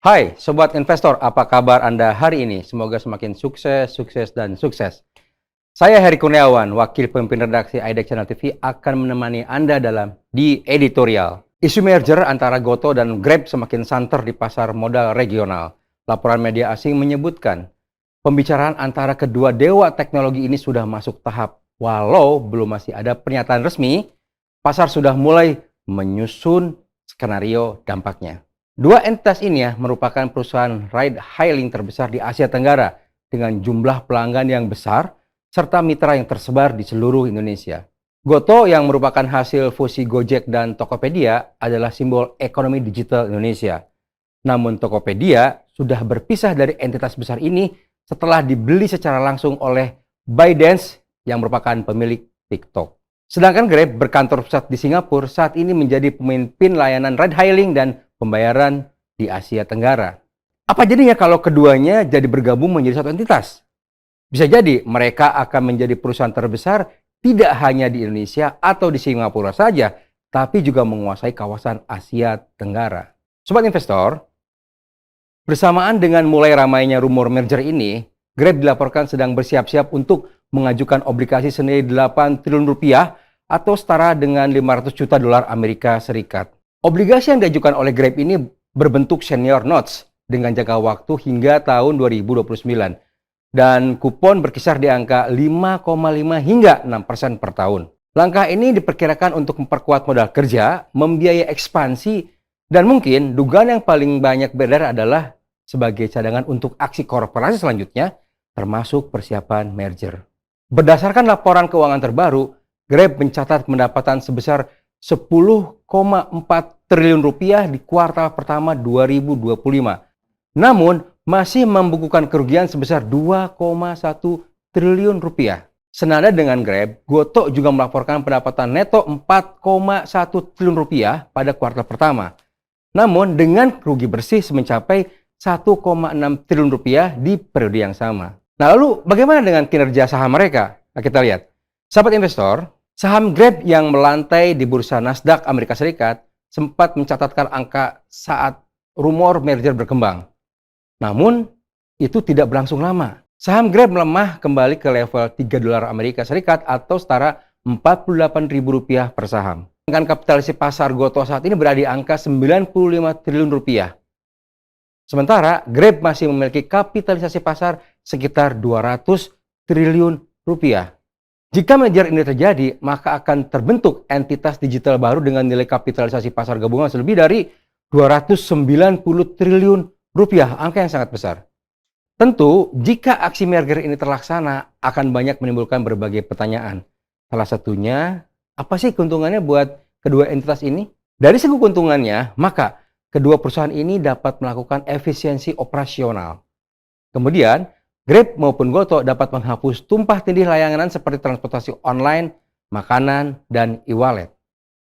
Hai Sobat Investor, apa kabar Anda hari ini? Semoga semakin sukses, sukses, dan sukses. Saya Heri Kurniawan, Wakil Pemimpin Redaksi IDEX Channel TV akan menemani Anda dalam di editorial. Isu merger antara Gotoh dan Grab semakin santer di pasar modal regional. Laporan media asing menyebutkan, pembicaraan antara kedua dewa teknologi ini sudah masuk tahap. Walau belum masih ada pernyataan resmi, pasar sudah mulai menyusun skenario dampaknya. Dua entitas ini merupakan perusahaan ride hailing terbesar di Asia Tenggara dengan jumlah pelanggan yang besar serta mitra yang tersebar di seluruh Indonesia. Gotoh yang merupakan hasil fusi Gojek dan Tokopedia adalah simbol ekonomi digital Indonesia. Namun Tokopedia sudah berpisah dari entitas besar ini setelah dibeli secara langsung oleh ByteDance yang merupakan pemilik TikTok. Sedangkan Grab berkantor pusat di Singapura saat ini menjadi pemimpin layanan ride hailing dan pembayaran di Asia Tenggara. Apa jadinya kalau keduanya jadi bergabung menjadi satu entitas? Bisa jadi mereka akan menjadi perusahaan terbesar tidak hanya di Indonesia atau di Singapura saja, tapi juga menguasai kawasan Asia Tenggara. Sobat investor, bersamaan dengan mulai ramainya rumor merger ini, Grab dilaporkan sedang bersiap-siap untuk mengajukan obligasi senilai 8 triliun rupiah atau setara dengan 500 juta dolar Amerika Serikat. Obligasi yang diajukan oleh Grab ini berbentuk senior notes dengan jangka waktu hingga tahun 2029 dan kupon berkisar di angka 5,5 hingga 6% per tahun. Langkah ini diperkirakan untuk memperkuat modal kerja, membiayai ekspansi, dan mungkin dugaan yang paling banyak beredar adalah sebagai cadangan untuk aksi korporasi selanjutnya, termasuk persiapan merger. Berdasarkan laporan keuangan terbaru, Grab mencatat pendapatan sebesar 10,4 triliun rupiah di kuartal pertama 2025. Namun, masih membukukan kerugian sebesar 2,1 triliun rupiah. Senada dengan Grab, Gotoh juga melaporkan pendapatan neto 4,1 triliun rupiah pada kuartal pertama. Namun, dengan rugi bersih mencapai 1,6 triliun rupiah di periode yang sama. Nah, lalu bagaimana dengan kinerja saham mereka? Nah, kita lihat. Sahabat investor, saham Grab yang melantai di bursa Nasdaq Amerika Serikat sempat mencatatkan angka saat rumor merger berkembang. Namun, itu tidak berlangsung lama. Saham Grab melemah kembali ke level 3 dolar Amerika Serikat atau setara Rp48.000 per saham. Dengan kapitalisasi pasar Gotoh saat ini berada di angka 95 triliun rupiah. Sementara Grab masih memiliki kapitalisasi pasar sekitar 200 triliun rupiah. Jika merger ini terjadi, maka akan terbentuk entitas digital baru dengan nilai kapitalisasi pasar gabungan lebih dari 290 triliun rupiah, angka yang sangat besar. Tentu, jika aksi merger ini terlaksana, akan banyak menimbulkan berbagai pertanyaan. Salah satunya, apa sih keuntungannya buat kedua entitas ini? Dari segi keuntungannya, maka kedua perusahaan ini dapat melakukan efisiensi operasional. Kemudian, Grab maupun Gotoh dapat menghapus tumpah tindih layanan seperti transportasi online, makanan, dan e-wallet.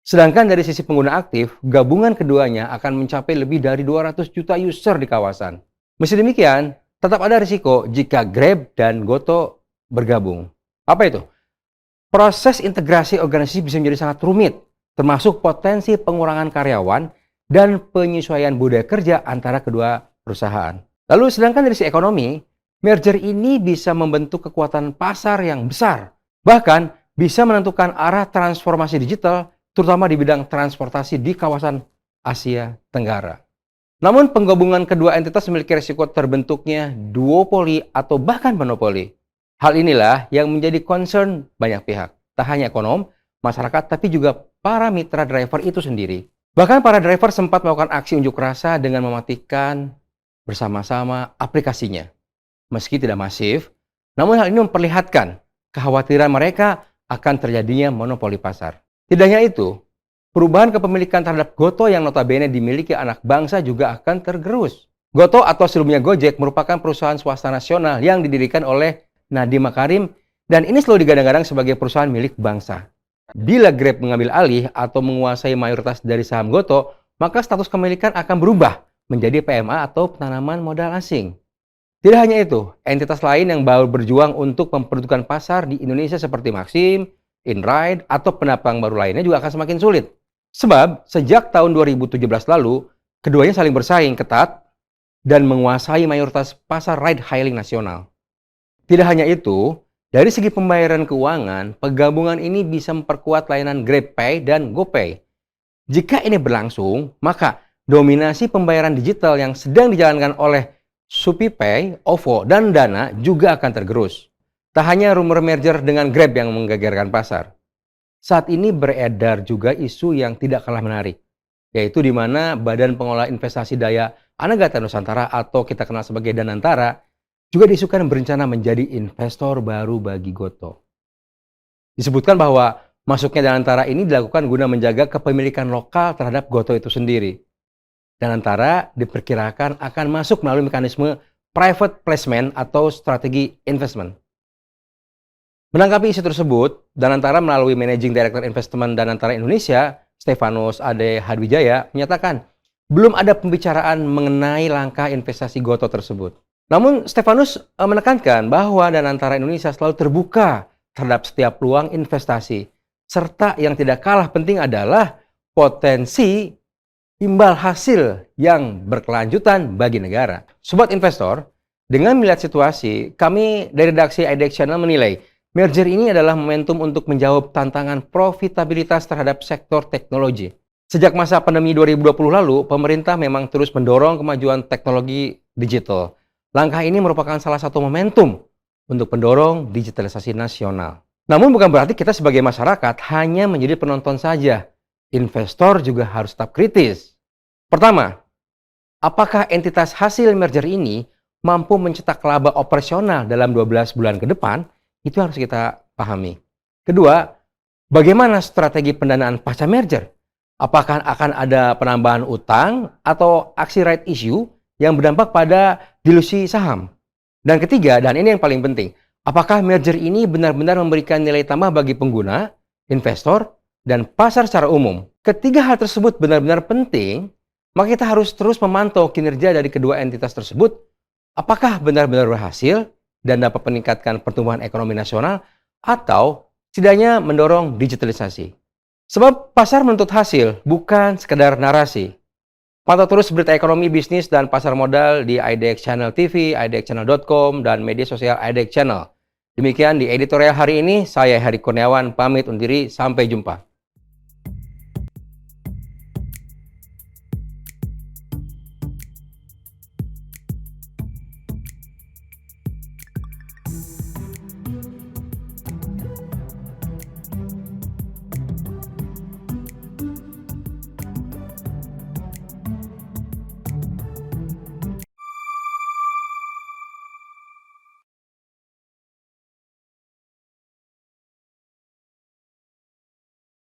Sedangkan dari sisi pengguna aktif, gabungan keduanya akan mencapai lebih dari 200 juta user di kawasan. Meski demikian, tetap ada risiko jika Grab dan Gotoh bergabung. Apa itu? Proses integrasi organisasi bisa menjadi sangat rumit, termasuk potensi pengurangan karyawan dan penyesuaian budaya kerja antara kedua perusahaan. Lalu sedangkan dari sisi ekonomi, merger ini bisa membentuk kekuatan pasar yang besar. Bahkan bisa menentukan arah transformasi digital, terutama di bidang transportasi di kawasan Asia Tenggara. Namun penggabungan kedua entitas memiliki risiko terbentuknya duopoli atau bahkan monopoli. Hal inilah yang menjadi concern banyak pihak. Tak hanya ekonom, masyarakat, tapi juga para mitra driver itu sendiri. Bahkan para driver sempat melakukan aksi unjuk rasa dengan mematikan bersama-sama aplikasinya. Meski tidak masif, namun hal ini memperlihatkan kekhawatiran mereka akan terjadinya monopoli pasar. Tidak hanya itu, perubahan kepemilikan terhadap Gotoh yang notabene dimiliki anak bangsa juga akan tergerus. Gotoh atau sebelumnya Gojek merupakan perusahaan swasta nasional yang didirikan oleh Nadiem Makarim dan ini selalu digadang-gadang sebagai perusahaan milik bangsa. Bila Grab mengambil alih atau menguasai mayoritas dari saham Gotoh, maka status kepemilikan akan berubah menjadi PMA atau penanaman modal asing. Tidak hanya itu, entitas lain yang baru berjuang untuk memperdudukan pasar di Indonesia seperti Maxim, InRide, atau pendatang baru lainnya juga akan semakin sulit. Sebab, sejak tahun 2017 lalu, keduanya saling bersaing ketat dan menguasai mayoritas pasar ride-hailing nasional. Tidak hanya itu, dari segi pembayaran keuangan, penggabungan ini bisa memperkuat layanan GrabPay dan GoPay. Jika ini berlangsung, maka dominasi pembayaran digital yang sedang dijalankan oleh ShopeePay, OVO, dan Dana juga akan tergerus. Tak hanya rumor merger dengan Grab yang menggegerkan pasar. Saat ini beredar juga isu yang tidak kalah menarik, yaitu di mana Badan Pengelola Investasi Daya Anagata Nusantara atau kita kenal sebagai Danantara juga diisukan berencana menjadi investor baru bagi Gotoh. Disebutkan bahwa masuknya Danantara ini dilakukan guna menjaga kepemilikan lokal terhadap Gotoh itu sendiri. Danantara diperkirakan akan masuk melalui mekanisme private placement atau strategi investment. Menanggapi isu tersebut, Danantara melalui Managing Director Investment Danantara Indonesia, Stefanus Ade Hadwijaya, menyatakan belum ada pembicaraan mengenai langkah investasi Gotoh tersebut. Namun, Stefanus menekankan bahwa Danantara Indonesia selalu terbuka terhadap setiap peluang investasi, serta yang tidak kalah penting adalah potensi imbal hasil yang berkelanjutan bagi negara. Sobat investor, dengan melihat situasi, kami dari redaksi IDX Channel menilai merger ini adalah momentum untuk menjawab tantangan profitabilitas terhadap sektor teknologi. Sejak masa pandemi 2020 lalu, pemerintah memang terus mendorong kemajuan teknologi digital. Langkah ini merupakan salah satu momentum untuk mendorong digitalisasi nasional. Namun bukan berarti kita sebagai masyarakat hanya menjadi penonton saja. Investor juga harus tetap kritis. Pertama, apakah entitas hasil merger ini mampu mencetak laba operasional dalam 12 bulan ke depan? Itu harus kita pahami. Kedua, bagaimana strategi pendanaan pasca merger? Apakah akan ada penambahan utang atau aksi right issue yang berdampak pada dilusi saham? Dan ketiga, dan ini yang paling penting, apakah merger ini benar-benar memberikan nilai tambah bagi pengguna, investor, dan pasar secara umum? Ketiga hal tersebut benar-benar penting, maka kita harus terus memantau kinerja dari kedua entitas tersebut, apakah benar-benar berhasil dan dapat meningkatkan pertumbuhan ekonomi nasional, atau setidaknya mendorong digitalisasi. Sebab pasar menuntut hasil, bukan sekedar narasi. Pantau terus berita ekonomi, bisnis, dan pasar modal di IDX Channel TV, idxchannel.com, dan media sosial IDX Channel. Demikian di editorial hari ini, saya Heri Kurniawan pamit undur diri, sampai jumpa.